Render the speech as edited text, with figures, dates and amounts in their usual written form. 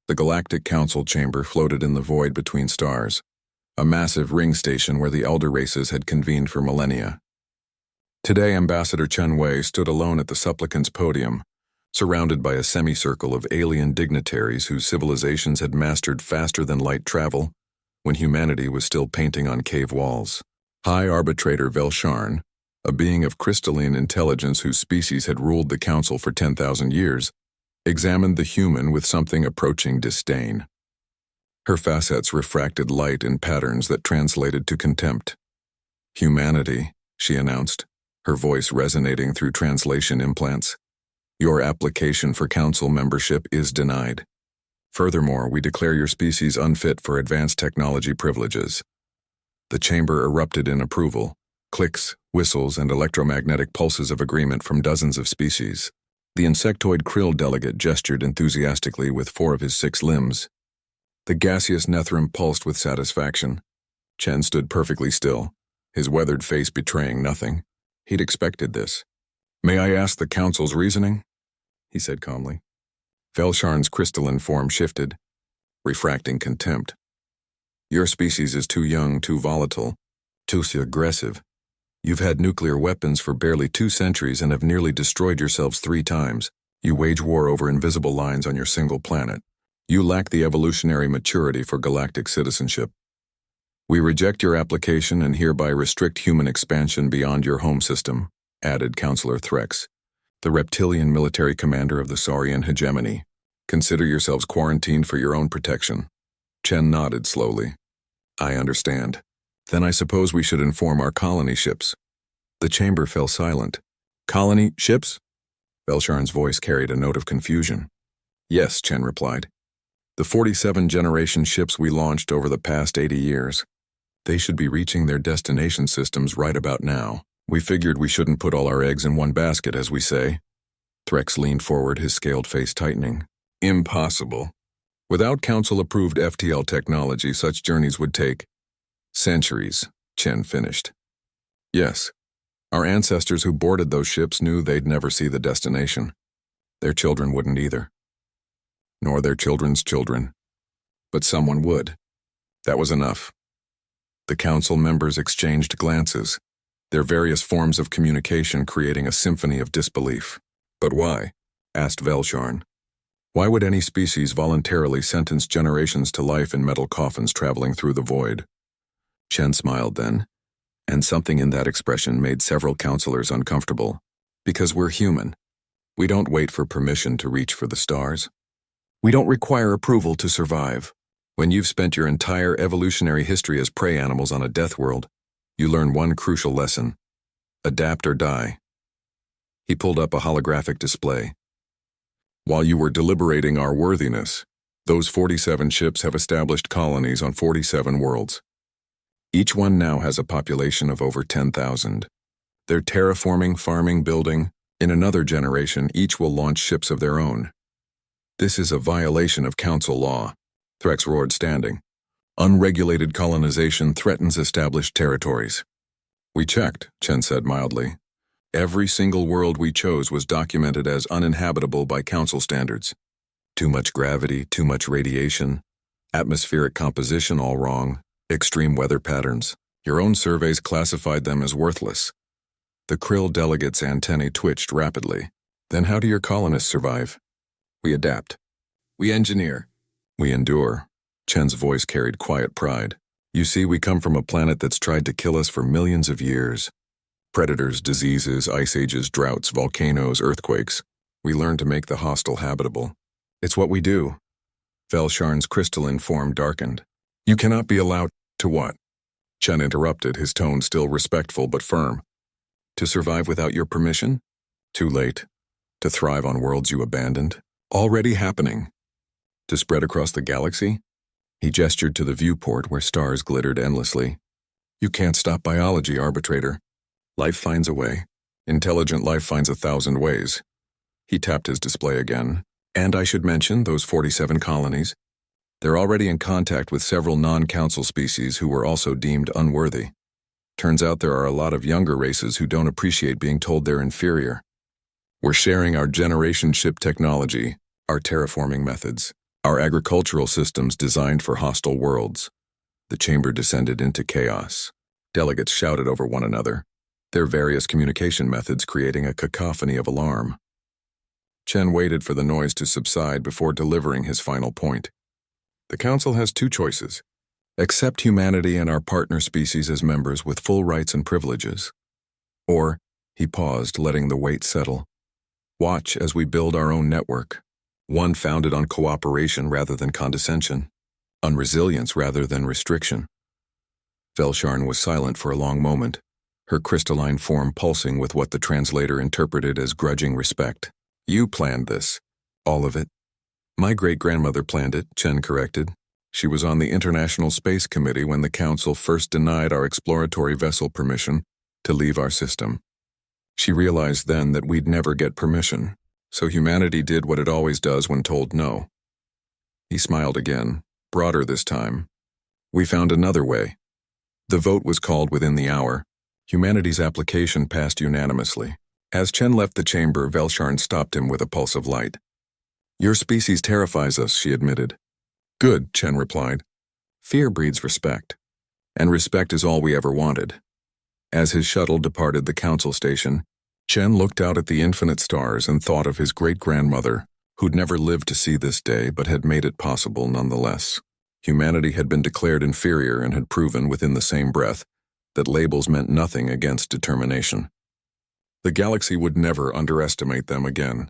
The Galactic Council chamber floated in the void between stars, a massive ring station where the elder races had convened for millennia. Today, Ambassador Chen Wei stood alone at the supplicant's podium, surrounded by a semicircle of alien dignitaries whose civilizations had mastered faster-than-light travel when humanity was still painting on cave walls. High Arbitrator Velsharn, a being of crystalline intelligence whose species had ruled the council for 10,000 years, examined the human with something approaching disdain. Her facets refracted light in patterns that translated to contempt. "Humanity," she announced, her voice resonating through translation implants. "Your application for council membership is denied. Furthermore, we declare your species unfit for advanced technology privileges." The chamber erupted in approval, clicks, whistles, and electromagnetic pulses of agreement from dozens of species. The insectoid krill delegate gestured enthusiastically with 4 of his 6 limbs. The gaseous Nethrum pulsed with satisfaction. Chen stood perfectly still, his weathered face betraying nothing. He'd expected this. "May I ask the council's reasoning?" he said calmly. Velsharn's crystalline form shifted, refracting contempt. "Your species is too young, too volatile, too aggressive. You've had nuclear weapons for barely 2 centuries and have nearly destroyed yourselves 3 times. You wage war over invisible lines on your single planet. You lack the evolutionary maturity for galactic citizenship. We reject your application and hereby restrict human expansion beyond your home system," added Councillor Threx, the reptilian military commander of the Saurian hegemony. "Consider yourselves quarantined for your own protection." Chen nodded slowly. "I understand. Then I suppose we should inform our colony ships." The chamber fell silent. "Colony ships?" Velsharn's voice carried a note of confusion. "Yes," Chen replied. "The 47-generation ships we launched over the past 80 years. They should be reaching their destination systems right about now. We figured we shouldn't put all our eggs in one basket, as we say." Threx leaned forward, his scaled face tightening. "Impossible. Without council-approved FTL technology, such journeys would take centuries," Chen finished. "Yes, our ancestors who boarded those ships knew they'd never see the destination. Their children wouldn't either. Nor their children's children. But someone would. That was enough." The council members exchanged glances, their various forms of communication creating a symphony of disbelief. "But why?" asked Velsharn. "Why would any species voluntarily sentence generations to life in metal coffins traveling through the void?" Chen smiled then, and something in that expression made several counselors uncomfortable. "Because we're human. We don't wait for permission to reach for the stars. We don't require approval to survive. When you've spent your entire evolutionary history as prey animals on a death world, you learn one crucial lesson: adapt or die." He pulled up a holographic display. "While you were deliberating our worthiness, those 47 ships have established colonies on 47 worlds. Each one now has a population of over 10,000. They're terraforming, farming, building. In another generation, each will launch ships of their own. This is a violation of council law," Threx roared, standing. "Unregulated colonization threatens established territories." "We checked," Chen said mildly. "Every single world we chose was documented as uninhabitable by council standards. Too much gravity, too much radiation, atmospheric composition all wrong, extreme weather patterns. Your own surveys classified them as worthless." The krill delegate's antennae twitched rapidly. "Then how do your colonists survive?" "We adapt. We engineer. We endure." Chen's voice carried quiet pride. "You see, we come from a planet that's tried to kill us for millions of years. Predators, diseases, ice ages, droughts, volcanoes, earthquakes. We learn to make the hostile habitable. It's what we do." Velsharn's crystalline form darkened. "You cannot be allowed to what?" Chen interrupted, his tone still respectful but firm. "To survive without your permission? Too late. To thrive on worlds you abandoned? Already happening. To spread across the galaxy?" He gestured to the viewport where stars glittered endlessly. "You can't stop biology, Arbitrator. Life finds a way. Intelligent life finds 1,000 ways." He tapped his display again. "And I should mention those 47 colonies. They're already in contact with several non-council species who were also deemed unworthy. Turns out there are a lot of younger races who don't appreciate being told they're inferior. We're sharing our generation ship technology, our terraforming methods, Our agricultural systems designed for hostile worlds. The chamber descended into chaos. Delegates shouted over one another, their various communication methods creating a cacophony of alarm. Chen waited for the noise to subside before delivering his final point. The Council has two choices. Accept humanity and our partner species as members with full rights and privileges. Or, he paused, letting the weight settle. Watch as we build our own network, one founded on cooperation rather than condescension, on resilience rather than restriction. Velsharn was silent for a long moment, her crystalline form pulsing with what the translator interpreted as grudging respect. You planned this. All of it? My great-grandmother planned it, Chen corrected. She was on the International Space Committee when the Council first denied our exploratory vessel permission to leave our system. She realized then that we'd never get permission, so humanity did what it always does when told no. He smiled again, broader this time. We found another way. The vote was called within the hour. Humanity's application passed unanimously. As Chen left the chamber, Velsharn stopped him with a pulse of light. Your species terrifies us, she admitted. Good, Chen replied. Fear breeds respect, and respect is all we ever wanted. As his shuttle departed the council station, Chen looked out at the infinite stars and thought of his great-grandmother, who'd never lived to see this day but had made it possible nonetheless. Humanity had been declared inferior and had proven within the same breath that labels meant nothing against determination. The galaxy would never underestimate them again.